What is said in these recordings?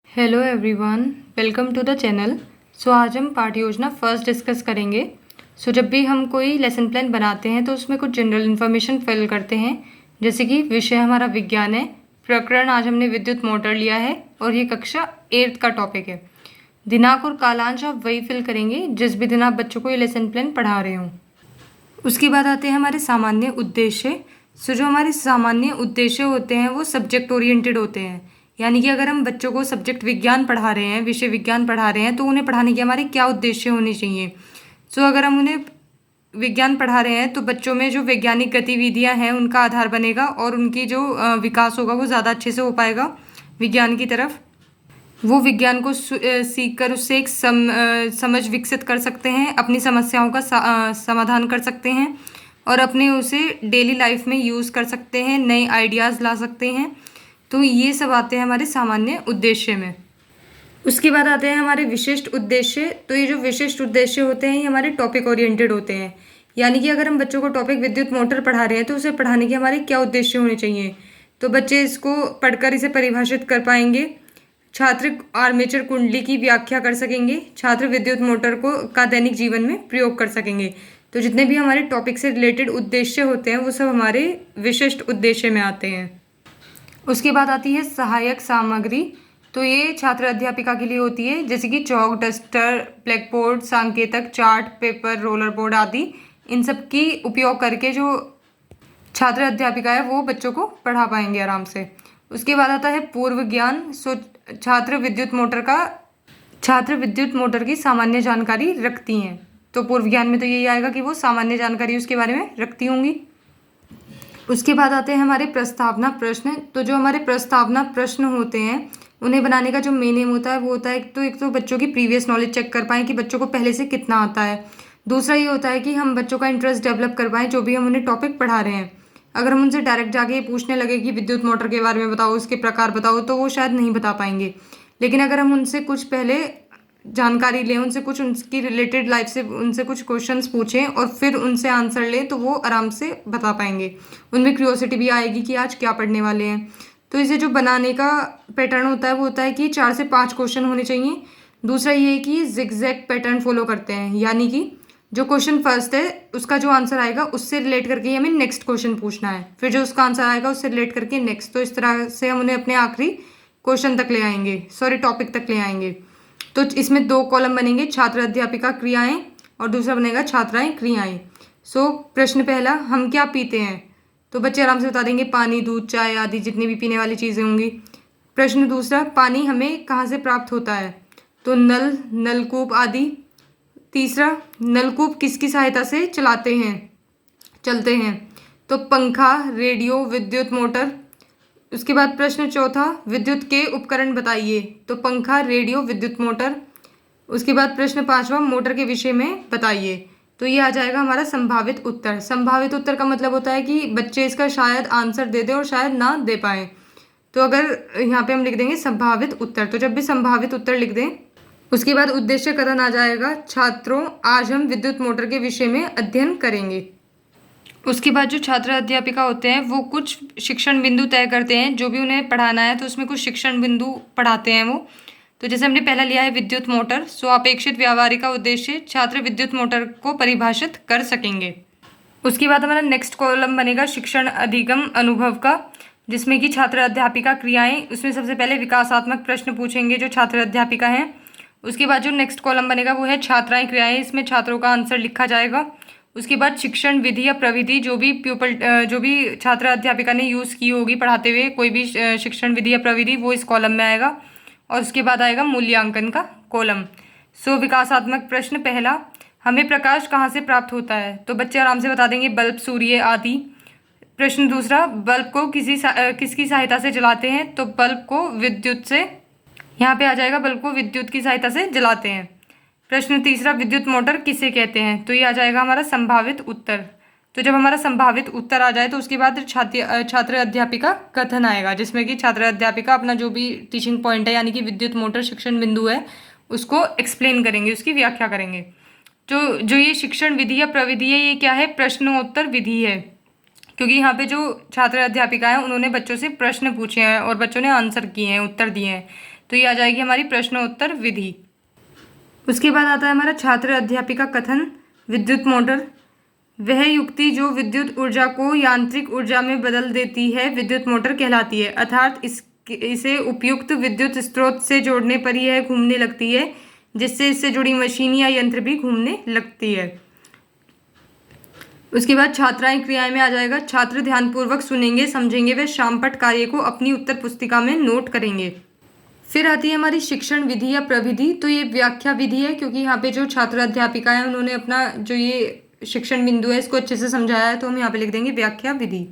Hello everyone, welcome to the channel. आज हम पाठ योजना फर्स्ट डिस्कस करेंगे। जब भी हम कोई लेसन प्लान बनाते हैं तो उसमें कुछ जनरल इन्फॉर्मेशन फिल करते हैं। जैसे कि विषय हमारा विज्ञान है, प्रकरण आज हमने विद्युत मोटर लिया है और ये कक्षा 8th का टॉपिक है। दिनांक और कालांश आप वही फिल करेंगे जिस भी दिन आप बच्चों को ये लेसन प्लान पढ़ा रहे हों। उसके बाद आते हैं हमारे सामान्य उद्देश्य। जो हमारे सामान्य उद्देश्य होते हैं वो सब्जेक्ट ओरिएंटेड होते हैं। यानी कि अगर हम बच्चों को सब्जेक्ट विज्ञान पढ़ा रहे हैं, विषय विज्ञान पढ़ा रहे हैं, तो उन्हें पढ़ाने के हमारे क्या उद्देश्य होने चाहिए। अगर हम उन्हें विज्ञान पढ़ा रहे हैं तो बच्चों में जो वैज्ञानिक गतिविधियां हैं उनका आधार बनेगा और उनकी जो विकास होगा वो ज़्यादा अच्छे से हो पाएगा विज्ञान की तरफ। वो विज्ञान को सीख कर उससे एक समझ विकसित कर सकते हैं, अपनी समस्याओं का समाधान कर सकते हैं और अपने उसे डेली लाइफ में यूज़ कर सकते हैं, नए आइडियाज़ ला सकते हैं। तो ये सब आते हैं हमारे सामान्य उद्देश्य में। उसके बाद आते हैं हमारे विशिष्ट उद्देश्य। तो ये जो विशिष्ट उद्देश्य होते हैं ये हमारे टॉपिक ओरिएंटेड होते हैं। यानी कि अगर हम बच्चों को टॉपिक विद्युत मोटर पढ़ा रहे हैं तो उसे पढ़ाने के हमारे क्या उद्देश्य होने चाहिए। तो बच्चे इसको पढ़कर इसे परिभाषित कर पाएंगे। छात्र आर्मेचर कुंडली की व्याख्या कर सकेंगे। छात्र विद्युत मोटर का दैनिक जीवन में प्रयोग कर सकेंगे। तो जितने भी हमारे टॉपिक से रिलेटेड उद्देश्य होते हैं वो सब हमारे विशिष्ट उद्देश्य में आते हैं। उसके बाद आती है सहायक सामग्री। तो ये छात्र अध्यापिका के लिए होती है, जैसे कि चौक, डस्टर, ब्लैक बोर्ड, सांकेतक, चार्ट पेपर, रोलर बोर्ड आदि। इन सब की उपयोग करके जो छात्र अध्यापिका है वो बच्चों को पढ़ा पाएंगे आराम से। उसके बाद आता है पूर्व ज्ञान। छात्र विद्युत मोटर की सामान्य जानकारी रखती हैं। तो पूर्व ज्ञान में तो यही आएगा कि वो सामान्य जानकारी उसके बारे में रखती होंगी। उसके बाद आते हैं हमारे प्रस्तावना प्रश्न। तो जो हमारे प्रस्तावना प्रश्न होते हैं उन्हें बनाने का जो मेन एम होता है वो होता है एक तो बच्चों की प्रीवियस नॉलेज चेक कर पाएँ कि बच्चों को पहले से कितना आता है। दूसरा ये होता है कि हम बच्चों का इंटरेस्ट डेवलप कर पाएँ जो भी हम उन्हें टॉपिक पढ़ा रहे हैं। अगर हम उनसे डायरेक्ट जाके ये पूछने लगे कि विद्युत मोटर के बारे में बताओ, उसके प्रकार बताओ, तो वो शायद नहीं बता पाएंगे। लेकिन अगर हम उनसे कुछ पहले जानकारी लें, उनसे कुछ उनकी रिलेटेड लाइफ से उनसे कुछ क्वेश्चंस पूछें और फिर उनसे आंसर लें तो वो आराम से बता पाएंगे। उनमें क्यूरियोसिटी भी आएगी कि आज क्या पढ़ने वाले हैं। तो इसे जो बनाने का पैटर्न होता है वो होता है कि 4 से 5 क्वेश्चन होने चाहिए। दूसरा ये है कि जिगजैग पैटर्न फॉलो करते हैं, यानी कि जो क्वेश्चन फर्स्ट है उसका जो आंसर आएगा उससे रिलेट करके हमें नेक्स्ट क्वेश्चन पूछना है, फिर जो उसका आंसर आएगा उससे रिलेट करके नेक्स्ट। तो इस तरह से हम उन्हें अपने आखिरी क्वेश्चन तक ले आएंगे, टॉपिक तक ले आएंगे। तो इसमें 2 कॉलम बनेंगे, छात्र अध्यापिका क्रियाएं और दूसरा बनेगा छात्राएं क्रियाएं। प्रश्न पहला, हम क्या पीते हैं। तो बच्चे आराम से बता देंगे पानी, दूध, चाय आदि जितनी भी पीने वाली चीज़ें होंगी। प्रश्न दूसरा, पानी हमें कहाँ से प्राप्त होता है। तो नल, नलकूप आदि। तीसरा, नलकूप किसकी सहायता से चलते हैं। तो पंखा, रेडियो, विद्युत मोटर। उसके बाद प्रश्न चौथा, विद्युत के उपकरण बताइए। तो पंखा, रेडियो, विद्युत मोटर। उसके बाद प्रश्न 5वां, मोटर के विषय में बताइए। तो ये आ जाएगा हमारा संभावित उत्तर। संभावित उत्तर का मतलब होता है कि बच्चे इसका शायद आंसर दे दें और शायद ना दे पाए। तो अगर यहाँ पे हम लिख देंगे संभावित उत्तर, तो जब भी संभावित उत्तर लिख दें उसके बाद उद्देश्य कथन आ जाएगा, छात्रों आज हम विद्युत मोटर के विषय में अध्ययन करेंगे। उसके बाद जो छात्र अध्यापिका होते हैं वो कुछ शिक्षण बिंदु तय करते हैं, जो भी उन्हें पढ़ाना है तो उसमें कुछ शिक्षण बिंदु पढ़ाते हैं वो। तो जैसे हमने पहला लिया है विद्युत मोटर। अपेक्षित व्यावहारिक उद्देश्य, छात्र विद्युत मोटर को परिभाषित कर सकेंगे। उसके बाद हमारा नेक्स्ट कॉलम बनेगा शिक्षण अधिगम अनुभव का, जिसमें कि छात्र अध्यापिका क्रियाएं। उसमें सबसे पहले विकासात्मक प्रश्न पूछेंगे जो छात्र अध्यापिका हैं। उसके बाद जो नेक्स्ट कॉलम बनेगा वो है छात्राएं क्रियाएं, इसमें छात्रों का आंसर लिखा जाएगा। उसके बाद शिक्षण विधि या प्रविधि, जो भी छात्र अध्यापिका ने यूज़ की होगी पढ़ाते हुए कोई भी शिक्षण विधि या प्रविधि, वो इस कॉलम में आएगा। और उसके बाद आएगा मूल्यांकन का कॉलम। विकासात्मक प्रश्न पहला, हमें प्रकाश कहाँ से प्राप्त होता है। तो बच्चे आराम से बता देंगे बल्ब, सूर्य आदि। प्रश्न दूसरा, बल्ब को किसकी सहायता से जलाते हैं। तो बल्ब को विद्युत से, यहाँ पे आ जाएगा बल्ब को विद्युत की सहायता से जलाते हैं। प्रश्न तीसरा, विद्युत मोटर किसे कहते हैं। तो ये आ जाएगा हमारा संभावित उत्तर। तो जब हमारा संभावित उत्तर आ जाए तो उसके बाद छात्र अध्यापिका कथन आएगा, जिसमें कि छात्र अध्यापिका अपना जो भी टीचिंग पॉइंट है यानी कि विद्युत मोटर शिक्षण बिंदु है उसको एक्सप्लेन करेंगे, उसकी व्याख्या करेंगे। जो ये शिक्षण विधि या प्रविधि है ये क्या है, प्रश्नोत्तर विधि है, क्योंकि यहाँ पे जो छात्र अध्यापिका है उन्होंने बच्चों से प्रश्न पूछे हैं और बच्चों ने आंसर किए हैं, उत्तर दिए हैं। तो ये आ जाएगी हमारी प्रश्नोत्तर विधि। उसके बाद आता है हमारा छात्र अध्यापिका कथन। विद्युत मोटर वह युक्ति जो विद्युत ऊर्जा को यांत्रिक ऊर्जा में बदल देती है विद्युत मोटर कहलाती है, अर्थात इसे उपयुक्त विद्युत स्रोत से जोड़ने पर यह घूमने लगती है, जिससे इससे जुड़ी मशीन या यंत्र भी घूमने लगती है। उसके बाद छात्राएं क्रियाएं में आ जाएगा। छात्र ध्यानपूर्वक सुनेंगे, समझेंगे व शामपट कार्य को अपनी उत्तर पुस्तिका में नोट करेंगे। फिर आती है हमारी शिक्षण विधि या प्रविधि। तो ये व्याख्या विधि है, क्योंकि यहाँ पे जो छात्र अध्यापिका है उन्होंने अपना जो ये शिक्षण बिंदु है इसको अच्छे से समझाया है, तो हम यहाँ पे लिख देंगे व्याख्या विधि।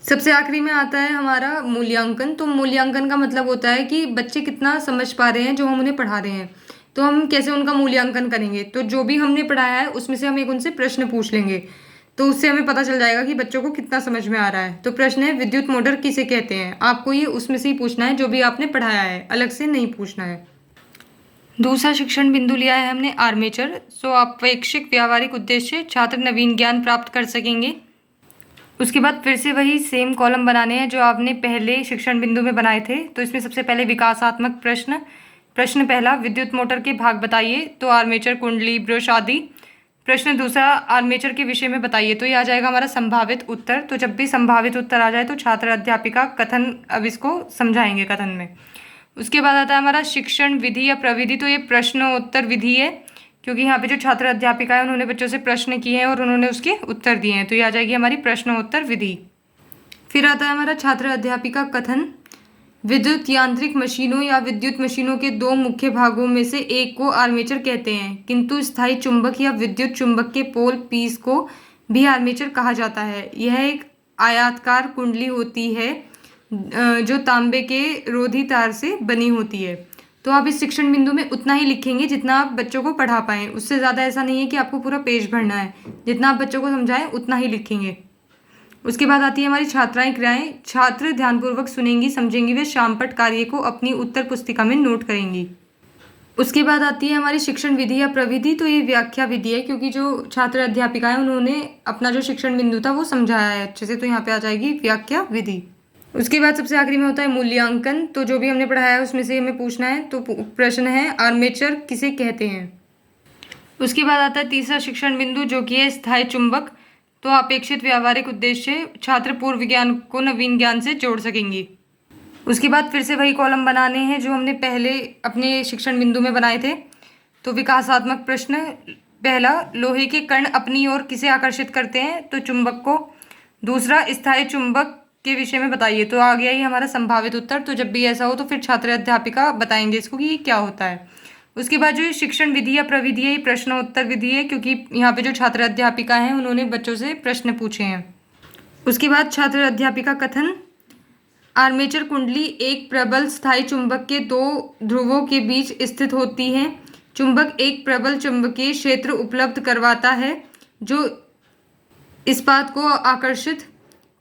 सबसे आखिरी में आता है हमारा मूल्यांकन। तो मूल्यांकन का मतलब होता है कि बच्चे कितना समझ पा रहे हैं जो हम उन्हें पढ़ा रहे हैं, तो हम कैसे उनका मूल्यांकन करेंगे। तो जो भी हमने पढ़ाया है उसमें से हम एक उनसे प्रश्न पूछ लेंगे, तो उससे हमें पता चल जाएगा कि बच्चों को कितना समझ में आ रहा है। तो प्रश्न है विद्युत मोटर किसे कहते हैं। आपको ये उसमें से ही पूछना है जो भी आपने पढ़ाया है, अलग से नहीं पूछना है। दूसरा शिक्षण बिंदु लिया है हमने आर्मेचर। सो अपेक्षित व्यावहारिक उद्देश्य छात्र नवीन ज्ञान प्राप्त कर सकेंगे। उसके बाद फिर से वही सेम कॉलम बनाने हैं जो आपने पहले शिक्षण बिंदु में बनाए थे। तो इसमें सबसे पहले विकासात्मक प्रश्न। प्रश्न पहला, विद्युत मोटर के भाग बताइए। तो आर्मेचर, कुंडली, ब्रश आदि। प्रश्न दूसरा, आर्मेचर के विषय में बताइए। तो ये आ जाएगा हमारा संभावित उत्तर। तो जब भी संभावित उत्तर आ जाए तो छात्र अध्यापिका कथन अब इसको समझाएंगे कथन में। उसके बाद आता है हमारा शिक्षण विधि या प्रविधि। तो ये प्रश्नोत्तर विधि है, क्योंकि यहाँ पे जो छात्र अध्यापिका है उन्होंने बच्चों से प्रश्न किए हैं और उन्होंने उसके उत्तर दिए हैं, तो ये आ जाएगी हमारी प्रश्नोत्तर विधि। फिर आता है हमारा छात्र अध्यापिका कथन। विद्युत यांत्रिक मशीनों या विद्युत मशीनों के दो मुख्य भागों में से एक को आर्मेचर कहते हैं, किंतु स्थायी चुंबक या विद्युत चुंबक के पोल पीस को भी आर्मेचर कहा जाता है। यह एक आयताकार कुंडली होती है जो तांबे के रोधी तार से बनी होती है। तो आप इस शिक्षण बिंदु में उतना ही लिखेंगे जितना आप बच्चों को पढ़ा पाएँ, उससे ज़्यादा ऐसा नहीं है कि आपको पूरा पेज भरना है। जितना आप बच्चों को समझाएं उतना ही लिखेंगे। उसके बाद आती है हमारी छात्राएं क्रियाएं। छात्र ध्यानपूर्वक सुनेंगी, समझेंगी वे शामपट कार्य को अपनी उत्तर पुस्तिका में नोट करेंगी। उसके बाद आती है हमारी शिक्षण विधि या प्रविधि। तो ये व्याख्या विधि है, क्योंकि जो छात्र अध्यापिका है उन्होंने अपना जो शिक्षण बिंदु था वो समझाया है अच्छे से, तो यहाँ पे आ जाएगी व्याख्या विधि। उसके बाद सबसे आखिरी में होता है मूल्यांकन। तो जो भी हमने पढ़ाया है उसमें से हमें पूछना है। तो प्रश्न है आर्मेचर किसे कहते हैं। उसके बाद आता है तीसरा शिक्षण बिंदु जो कि है स्थायी चुंबक। तो अपेक्षित व्यावहारिक उद्देश्य छात्र पूर्व ज्ञान को नवीन ज्ञान से जोड़ सकेंगे। उसके बाद फिर से वही कॉलम बनाने हैं जो हमने पहले अपने शिक्षण बिंदु में बनाए थे। तो विकासात्मक प्रश्न पहला, लोहे के कण अपनी ओर किसे आकर्षित करते हैं। तो चुंबक को। दूसरा, स्थायी चुंबक के विषय में बताइए। तो आ गया ही हमारा संभावित उत्तर। तो जब भी ऐसा हो तो फिर छात्र अध्यापिका बताएंगे इसको कि ये क्या होता है। उसके बाद जो शिक्षण विधि या प्रविधि है, प्रश्नोत्तर विधि है, क्योंकि यहाँ पे जो छात्र अध्यापिका हैं उन्होंने बच्चों से प्रश्न पूछे हैं। उसके बाद छात्र अध्यापिका कथन। आर्मेचर कुंडली एक प्रबल स्थायी चुंबक के दो ध्रुवों के बीच स्थित होती है। चुंबक एक प्रबल चुंबकीय क्षेत्र उपलब्ध करवाता है जो इस्पात को आकर्षित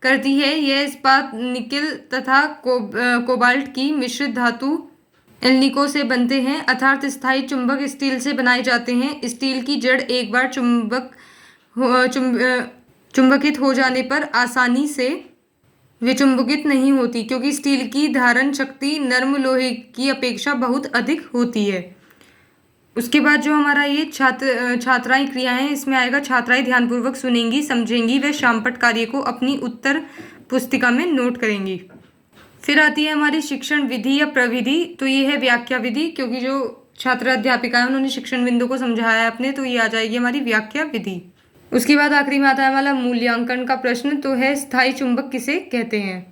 करती है। यह इस्पात निकेल तथा कोबाल्ट की मिश्रित धातु एल्निको से बनते हैं, अर्थात स्थायी चुंबक स्टील से बनाए जाते हैं। स्टील की जड़ एक बार चुंबकित हो जाने पर आसानी से विचुंबकित नहीं होती, क्योंकि स्टील की धारण शक्ति नर्म लोहे की अपेक्षा बहुत अधिक होती है। उसके बाद जो हमारा ये छात्राएं क्रियाएं हैं, इसमें आएगा छात्राएं ध्यानपूर्वक सुनेंगी, समझेंगी व शामपट कार्य को अपनी उत्तर पुस्तिका में नोट करेंगी। फिर आती है हमारी शिक्षण विधि या प्रविधि। तो ये है व्याख्या विधि, क्योंकि जो छात्र अध्यापिका है उन्होंने शिक्षण बिंदु को समझाया है अपने, तो ये आ जाएगी हमारी व्याख्या विधि। उसके बाद आखिरी में आता है हमारा मूल्यांकन का प्रश्न। तो है स्थायी चुंबक किसे कहते हैं।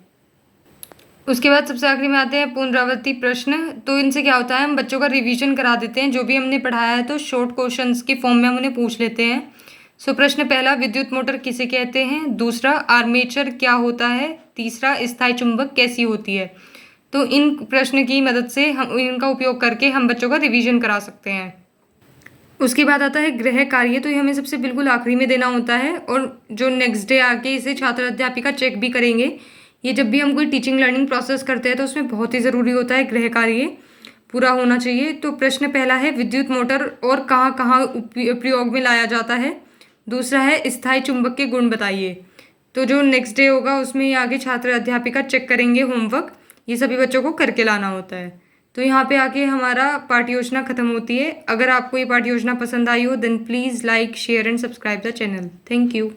उसके बाद सबसे आखिरी में आते हैं पुनरावृत्ति प्रश्न। तो इनसे क्या होता है, हम बच्चों का रिवीजन करा देते हैं। जो भी हमने पढ़ाया है तो शॉर्ट क्वेश्चंस के फॉर्म में हम उन्हें पूछ लेते हैं। सो प्रश्न पहला, विद्युत मोटर किसे कहते हैं। दूसरा, आर्मेचर क्या होता है। तीसरा, स्थायी चुंबक कैसी होती है। तो इन प्रश्न की मदद से हम इनका उपयोग करके हम बच्चों का रिवीजन करा सकते हैं। उसके बाद आता है गृह कार्य। तो ये हमें सबसे बिल्कुल आखिरी में देना होता है, और जो नेक्स्ट डे आके इसे छात्र अध्यापिका चेक भी करेंगे। ये जब भी हम कोई टीचिंग लर्निंग प्रोसेस करते हैं तो उसमें बहुत ही ज़रूरी होता है गृह कार्य पूरा होना चाहिए। तो प्रश्न पहला है विद्युत मोटर और कहाँ कहाँ प्रयोग में लाया जाता है। दूसरा है स्थायी चुंबक के गुण बताइए। तो जो नेक्स्ट डे होगा उसमें ये आगे छात्र अध्यापिका चेक करेंगे होमवर्क, ये सभी बच्चों को करके लाना होता है। तो यहाँ पे आके हमारा पाठ योजना खत्म होती है। अगर आपको ये पाठ योजना पसंद आई हो then please like share and subscribe the channel. Thank you.